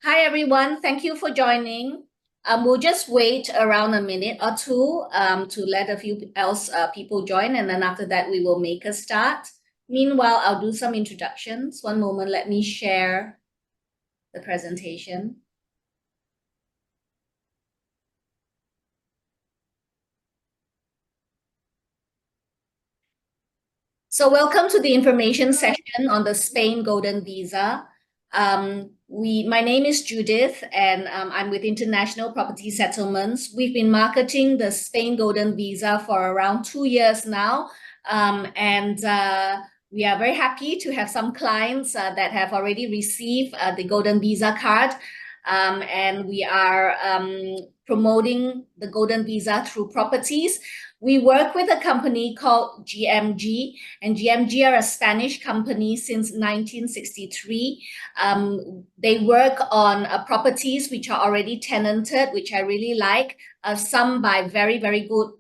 Hi, everyone. Thank you for joining. We'll just wait around a minute or two to let a few else people join, and then after that, we will make a start. Meanwhile, I'll do some introductions. One moment, let me share the presentation. So welcome to the information session on the Spain Golden Visa. My name is Judith, and I'm with International Property Settlements. We've been marketing the Spain Golden Visa for around 2 years now, and we are very happy to have some clients that have already received the Golden Visa card. And we are promoting the Golden Visa through properties. We work with a company called GMG, and GMG are a Spanish company since 1963. They work on properties which are already tenanted, which I really like, some by very, very good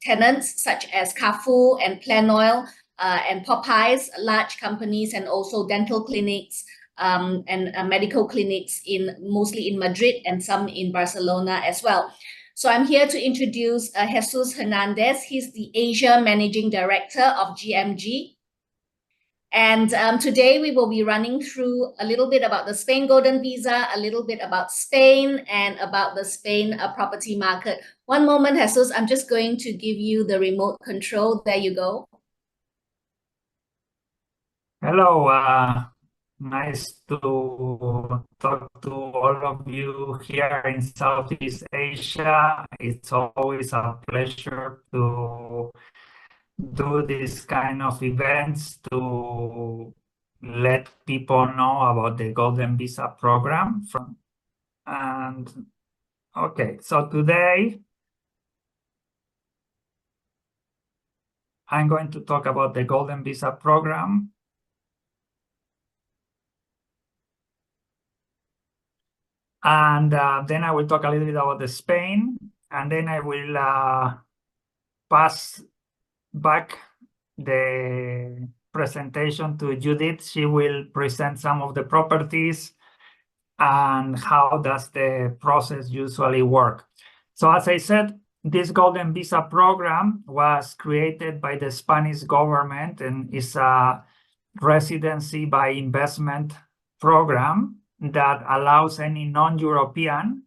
tenants such as Café and Planoil and Popeyes, large companies, and also dental clinics and medical clinics mostly in Madrid and some in Barcelona as well. So I'm here to introduce Jesus Hernandez. He's the Asia Managing Director of GMG. And today we will be running through a little bit about the Spain Golden Visa, a little bit about Spain, and about the Spain property market. One moment, Jesus, I'm just going to give you the remote control. There you go. Hello, nice to talk to all of you here in Southeast Asia. It's always a pleasure to do this kind of events to let people know about the Golden Visa program. Okay, so today I'm going to talk about the Golden Visa program. And then I will talk a little bit about the Spain, and then I will pass back the presentation to Judith. She will present some of the properties and how does the process usually work. So as I said, this Golden Visa program was created by the Spanish government and is a residency by investment program that allows any non-European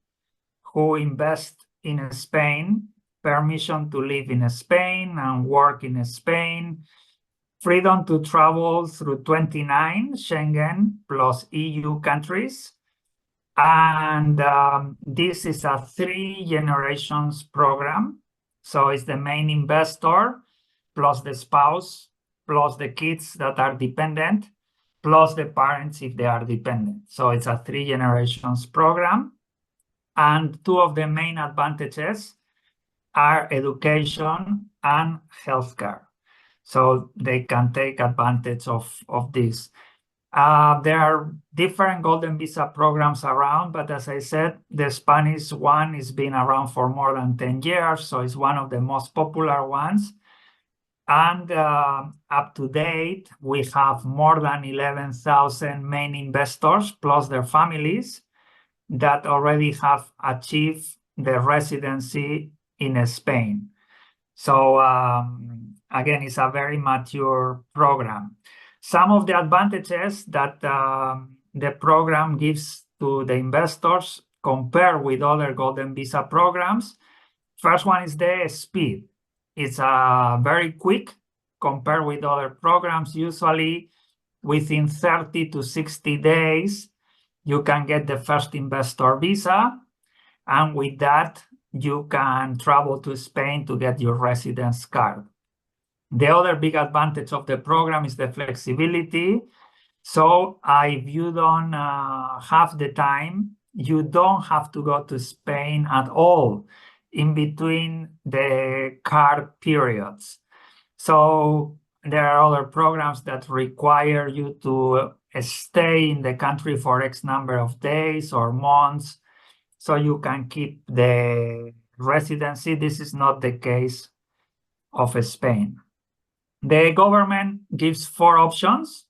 who invest in Spain permission to live in Spain and work in Spain, freedom to travel through 29 Schengen plus EU countries. And this is a 3 generations program. So it's the main investor plus the spouse plus the kids that are dependent plus the parents if they are dependent. So it's a 3 generations program. And 2 of the main advantages are education and healthcare. So they can take advantage of this. There are different Golden Visa programs around, but as I said, the Spanish one has been around for more than 10 years, so it's one of the most popular ones. And up to date, we have more than 11,000 main investors plus their families that already have achieved the residency in Spain. So again, it's a very mature program. Some of the advantages that the program gives to the investors compared with other Golden Visa programs. First one is the speed. It's very quick compared with other programs. Usually within 30 to 60 days, you can get the first investor visa. And with that, you can travel to Spain to get your residence card. The other big advantage of the program is the flexibility. So if you don't have the time, you don't have to go to Spain at all in between the card periods. So there are other programs that require you to stay in the country for X number of days or months, so you can keep the residency. This is not the case of Spain. The government gives 4 options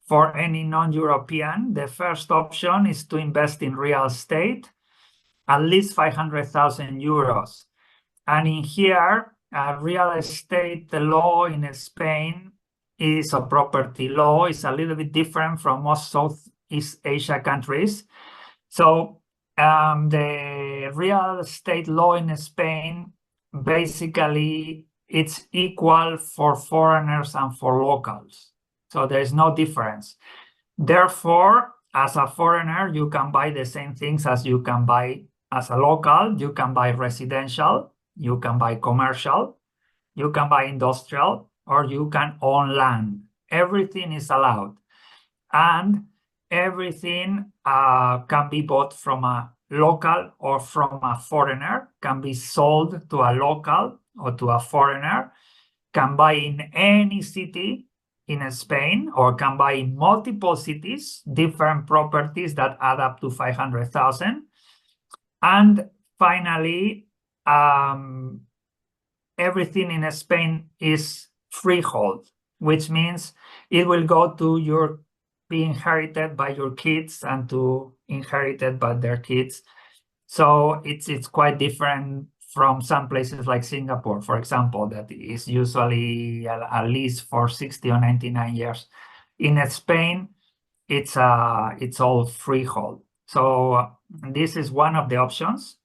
for any non-European, the first option is to invest in real estate, at least 500,000 euros. And in here, real estate law in Spain is a property law. It's a little bit different from most Southeast Asia countries. So the real estate law in Spain, basically, it's equal for foreigners and for locals. So there's no difference. Therefore, as a foreigner, you can buy the same things as you can buy as a local. You can buy residential, you can buy commercial, you can buy industrial, or you can own land. Everything is allowed. And everything can be bought from a local or from a foreigner, can be sold to a local or to a foreigner, can buy in any city in Spain, or can buy in multiple cities, different properties that add up to 500,000. And finally, everything in Spain is freehold, which means it will go to be inherited by your kids and to inherited by their kids. So it's quite different from some places like Singapore, for example, that is usually a lease for 60 or 99 years. In Spain, it's all freehold. So this is one of the options.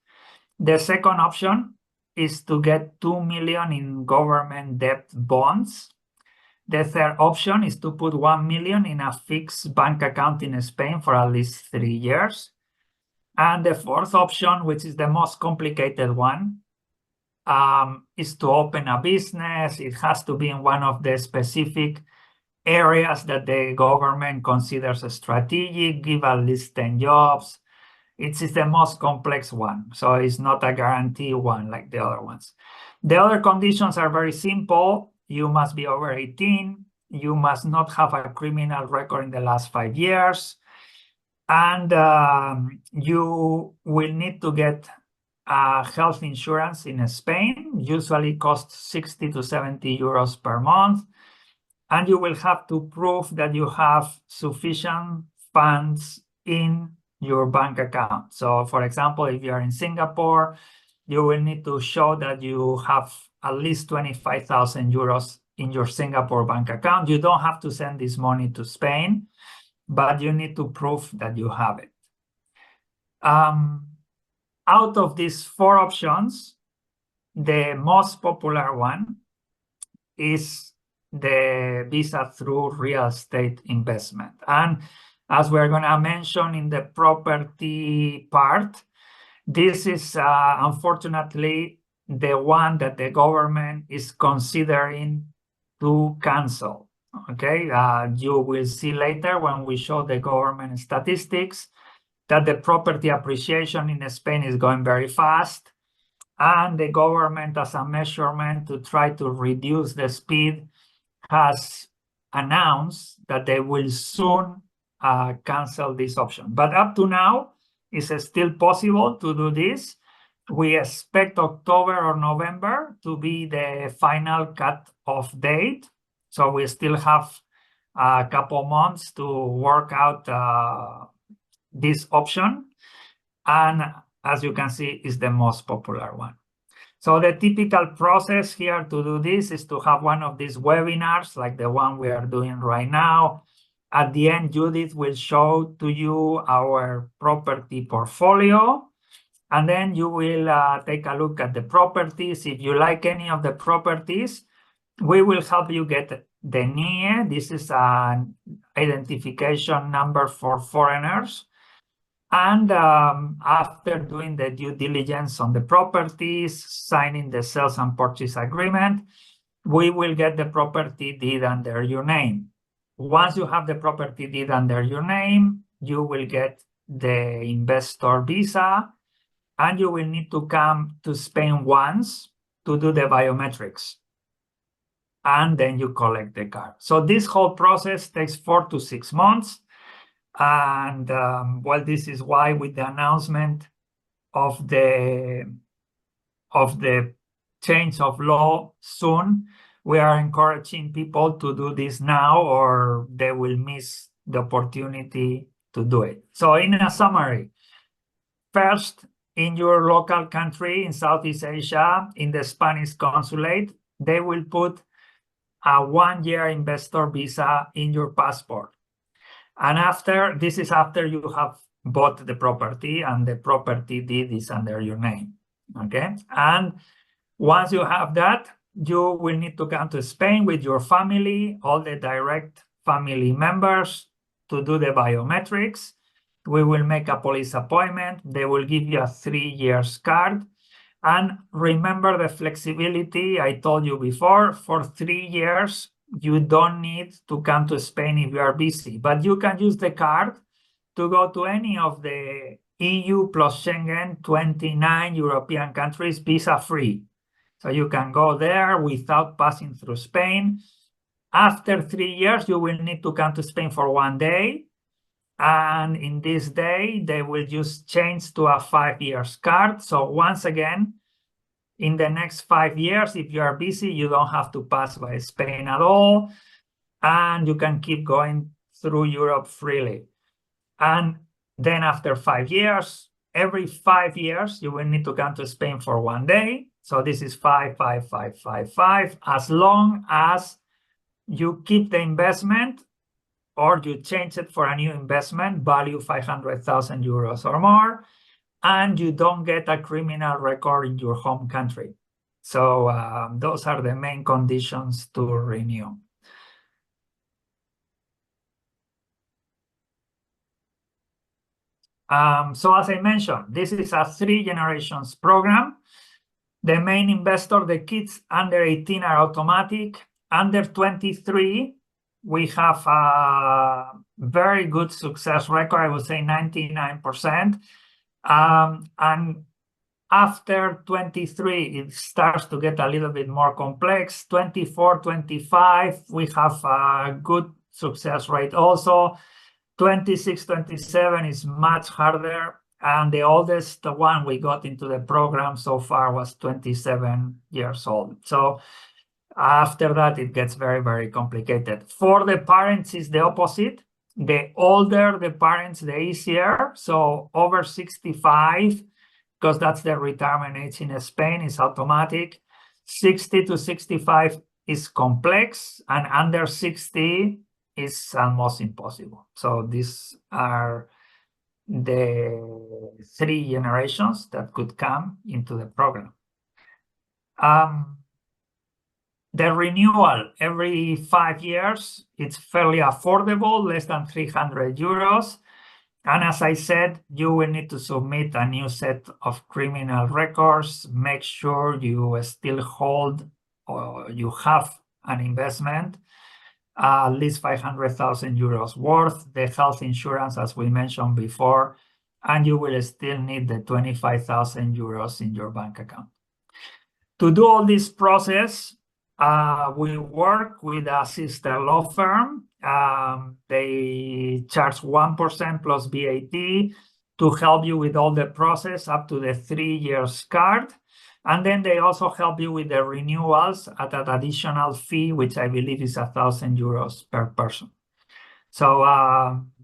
The second option is to get 2 million in government debt bonds. The third option is to put 1 million in a fixed bank account in Spain for at least 3 years. And the fourth option, which is the most complicated one, is to open a business. It has to be in one of the specific areas that the government considers strategic, give at least 10 jobs. It is the most complex one, so it's not a guarantee one like the other ones. The other conditions are very simple. You must be over 18. You must not have a criminal record in the last 5 years. And you will need to get health insurance in Spain. Usually costs 60 to 70 euros per month. And you will have to prove that you have sufficient funds in your bank account. So, for example, if you are in Singapore, you will need to show that you have at least 25,000 euros in your Singapore bank account. You don't have to send this money to Spain, but you need to prove that you have it. Out of these 4 options, the most popular one is the visa through real estate investment. And as we're going to mention in the property part, this is unfortunately the one that the government is considering to cancel. Okay, you will see later when we show the government statistics that the property appreciation in Spain is going very fast, and the government, as a measurement to try to reduce the speed, has announced that they will soon cancel this option. But up to now, it's still possible to do this. We expect October or November to be the final cut-off date. So we still have a couple months to work out this option. And as you can see, is the most popular one. So the typical process here to do this is to have one of these webinars like the one we are doing right now. At the end, Judith will show to you our property portfolio, and then you will take a look at the properties. If you like any of the properties, we will help you get the NIE. This is an identification number for foreigners. And after doing the due diligence on the properties, signing the sales and purchase agreement, we will get the property deed under your name. Once you have the property deed under your name, you will get the investor visa, and you will need to come to Spain once to do the biometrics. And then you collect the card. So this whole process takes 4 to 6 months. And well, this is why with the announcement of the change of law soon, we are encouraging people to do this now, or they will miss the opportunity to do it. So in a summary, first, in your local country in Southeast Asia, in the Spanish consulate, they will put a 1-year investor visa in your passport. And this is after you have bought the property and the property deed is under your name, okay? And once you have that, you will need to come to Spain with your family, all the direct family members, to do the biometrics. We will make a police appointment. They will give you a 3-year card. And remember the flexibility I told you before. For 3 years, you don't need to come to Spain if you are busy, but you can use the card to go to any of the EU plus Schengen 29 European countries visa-free. So you can go there without passing through Spain. After 3 years, you will need to come to Spain for 1 day. And in this day, they will just change to a 5-year card. So once again, in the next 5 years, if you are busy, you don't have to pass by Spain at all. And you can keep going through Europe freely. And then after 5 years, every 5 years, you will need to come to Spain for 1 day. So this is 5, 5, 5, 5, 5, as long as you keep the investment or you change it for a new investment, value 500,000 euros or more, and you don't get a criminal record in your home country. So those are the main conditions to renew. So as I mentioned, this is a 3 generations program. The main investor, the kids under 18 are automatic. Under 23, we have a very good success record, I would say 99%. And after 23, it starts to get a little bit more complex. 24, 25, we have a good success rate also. 26, 27 is much harder. And the oldest one we got into the program so far was 27 years old. So after that, it gets very, very complicated. For the parents, it's the opposite. The older the parents, the easier. So over 65, because that's the retirement age in Spain, is automatic. 60 to 65 is complex, and under 60 is almost impossible. So these are the 3 generations that could come into the program. The renewal every 5 years, it's fairly affordable, less than 300 euros. And as I said, you will need to submit a new set of criminal records, make sure you still hold or you have an investment, at least 500,000 euros worth, the health insurance, as we mentioned before, and you will still need the 25,000 euros in your bank account. To do all this process, we work with a sister law firm. They charge 1% plus VAT to help you with all the process up to the 3 years card. And then they also help you with the renewals at an additional fee, which I believe is 1,000 euros per person. So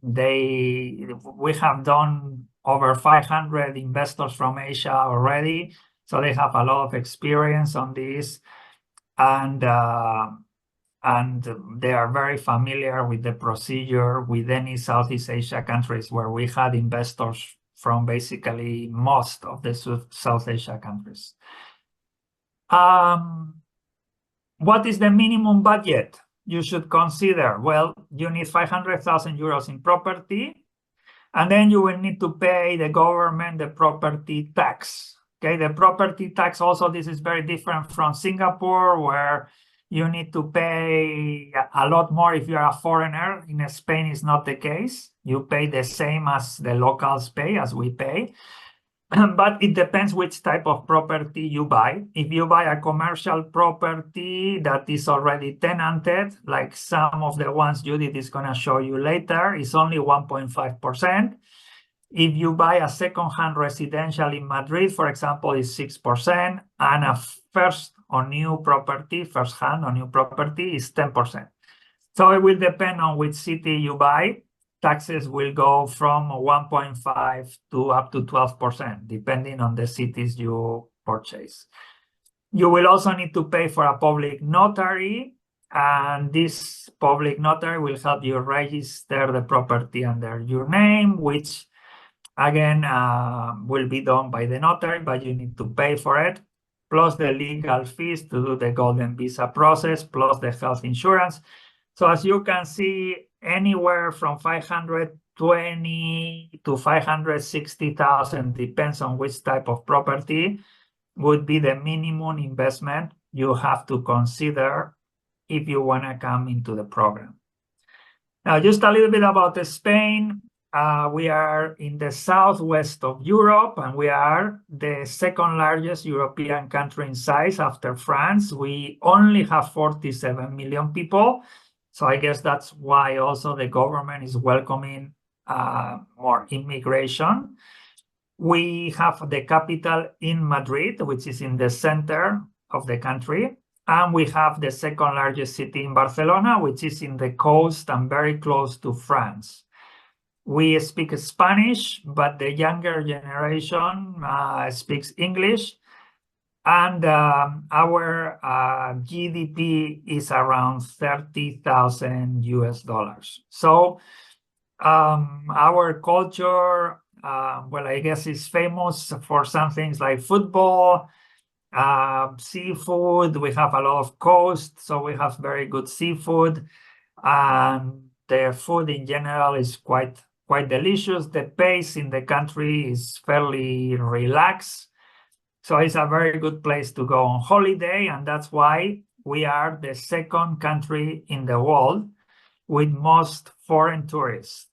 we have done over 500 investors from Asia already. So they have a lot of experience on this. And they are very familiar with the procedure with any Southeast Asia countries where we had investors from basically most of the South Asia countries. What is the minimum budget you should consider? Well, you need 500,000 euros in property, and then you will need to pay the government the property tax. Okay, the property tax also, this is very different from Singapore, where you need to pay a lot more if you're a foreigner. In Spain, it's not the case. You pay the same as the locals pay, as we pay. But it depends which type of property you buy. If you buy a commercial property that is already tenanted, like some of the ones Judith is going to show you later, it's only 1.5%. If you buy a second-hand residential in Madrid, for example, it's 6%, and a first-hand on new property is 10%. So it will depend on which city you buy. taxes will go from 1.5 to up to 12%, depending on the cities you purchase. You will also need to pay for a public notary, and this public notary will help you register the property under your name, which again will be done by the notary, but you need to pay for it, plus the legal fees to do the golden visa process, plus the health insurance. So as you can see, anywhere from 520 to 560,000, depends on which type of property, would be the minimum investment you have to consider if you want to come into the program. Now, just a little bit about Spain. We are in the southwest of Europe, and we are the second largest European country in size after France. We only have 47 million people. So I guess that's why also the government is welcoming more immigration. We have the capital in Madrid, which is in the center of the country. And we have the second largest city in Barcelona, which is in the coast and very close to France. We speak Spanish, but the younger generation speaks English. And our GDP is around 30,000 US dollars. So our culture, well, I guess is famous for some things like football, seafood. We have a lot of coast, so we have very good seafood. And the food in general is quite delicious. The pace in the country is fairly relaxed. So it's a very good place to go on holiday, and that's why we are the second country in the world with most foreign tourists.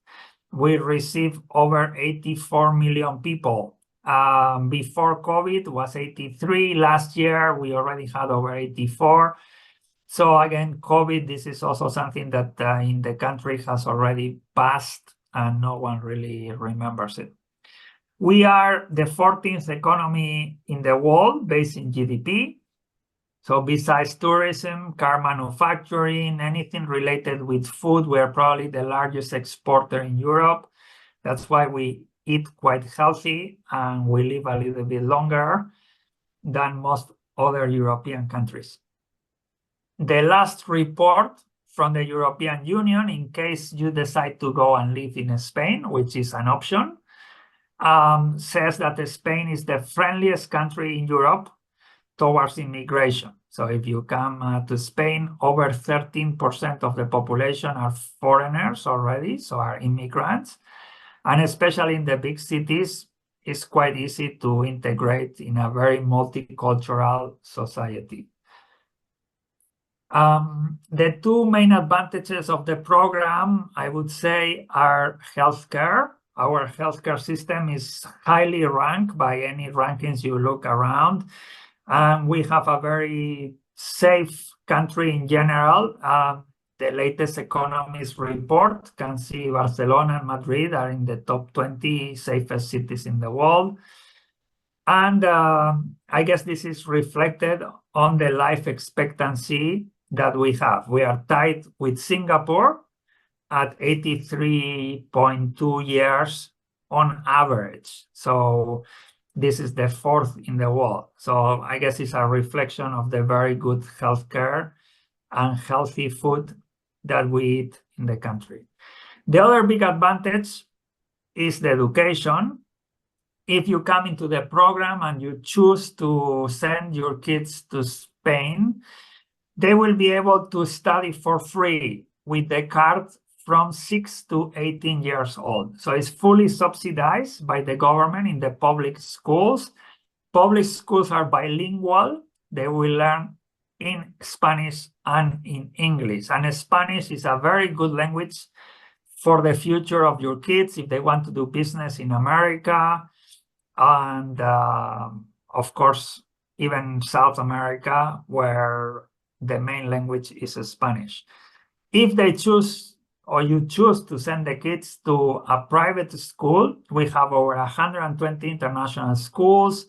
We receive over 84 million people. Before COVID was 83. Last year, we already had over 84. So again, COVID, this is also something that in the country has already passed and no one really remembers it. We are the 14th economy in the world based in GDP. So besides tourism, car manufacturing, anything related with food, we're probably the largest exporter in Europe. That's why we eat quite healthy and we live a little bit longer than most other European countries. The last report from the European Union, in case you decide to go and live in Spain, which is an option, says that Spain is the friendliest country in Europe towards immigration. So if you come to Spain, over 13% of the population are foreigners already, so are immigrants. And especially in the big cities, it's quite easy to integrate in a very multicultural society. The two main advantages of the program, I would say, are healthcare. Our healthcare system is highly ranked by any rankings you look around. And we have a very safe country in general. The latest Economist report can see Barcelona and Madrid are in the top 20 safest cities in the world. And I guess this is reflected on the life expectancy that we have. We are tied with Singapore at 83.2 years on average. So this is the fourth in the world. So I guess it's a reflection of the very good healthcare and healthy food that we eat in the country. The other big advantage is the education. If you come into the program and you choose to send your kids to Spain, they will be able to study for free with the card from 6 to 18 years old. So it's fully subsidized by the government in the public schools. Public schools are bilingual. They will learn in Spanish and in English. And Spanish is a very good language for the future of your kids if they want to do business in America. And of course, even South America, where the main language is Spanish. If they choose or you choose to send the kids to a private school, we have over 120 international schools,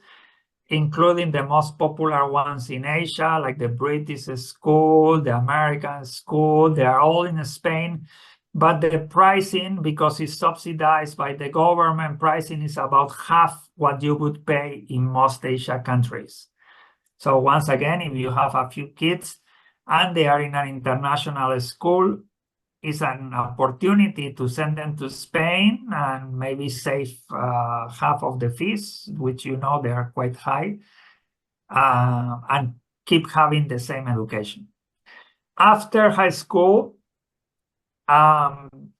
including the most popular ones in Asia, like the British school, the American school. They are all in Spain. But the pricing, because it's subsidized by the government, pricing is about half what you would pay in most Asia countries. So once again, if you have a few kids and they are in an international school, it's an opportunity to send them to Spain and maybe save half of the fees, which you know they are quite high, and keep having the same education. After high school,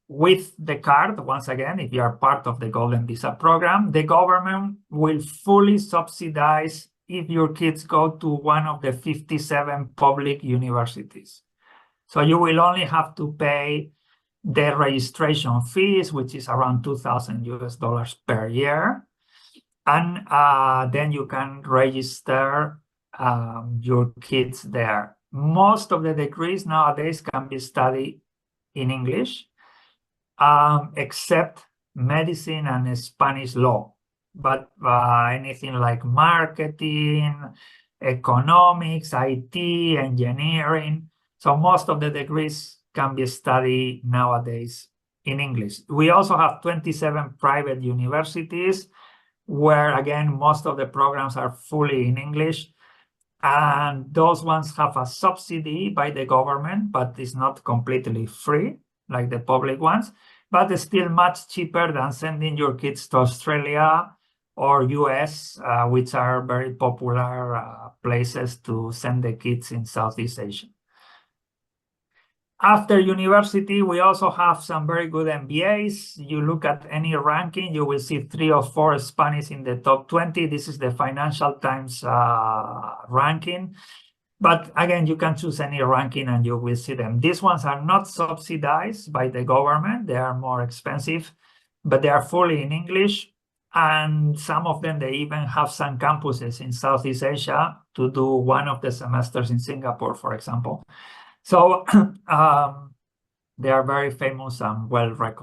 with the card, once again, if you are part of the Golden Visa program, the government will fully subsidize if your kids go to one of the 57 public universities. So you will only have to pay the registration fees, which is around $2,000 per year. And then you can register your kids there. Most of the degrees nowadays can be studied in English, except medicine and Spanish law. But anything like marketing, economics, IT, engineering. So most of the degrees can be studied nowadays in English. We also have 27 private universities where, again, most of the programs are fully in English. And those ones have a subsidy by the government, but it's not completely free like the public ones, but it's still much cheaper than sending your kids to Australia or US, which are very popular places to send the kids in Southeast Asia. After university, we also have some very good MBAs. You look at any ranking, you will see 3 or 4 Spanish in the top 20. This is the Financial Times ranking. But again, you can choose any ranking and you will see them. These ones are not subsidized by the government. They are more expensive, but they are fully in English. And some of them, they even have some campuses in Southeast Asia to do one of the semesters in Singapore, for example. So they are very famous and well recognized.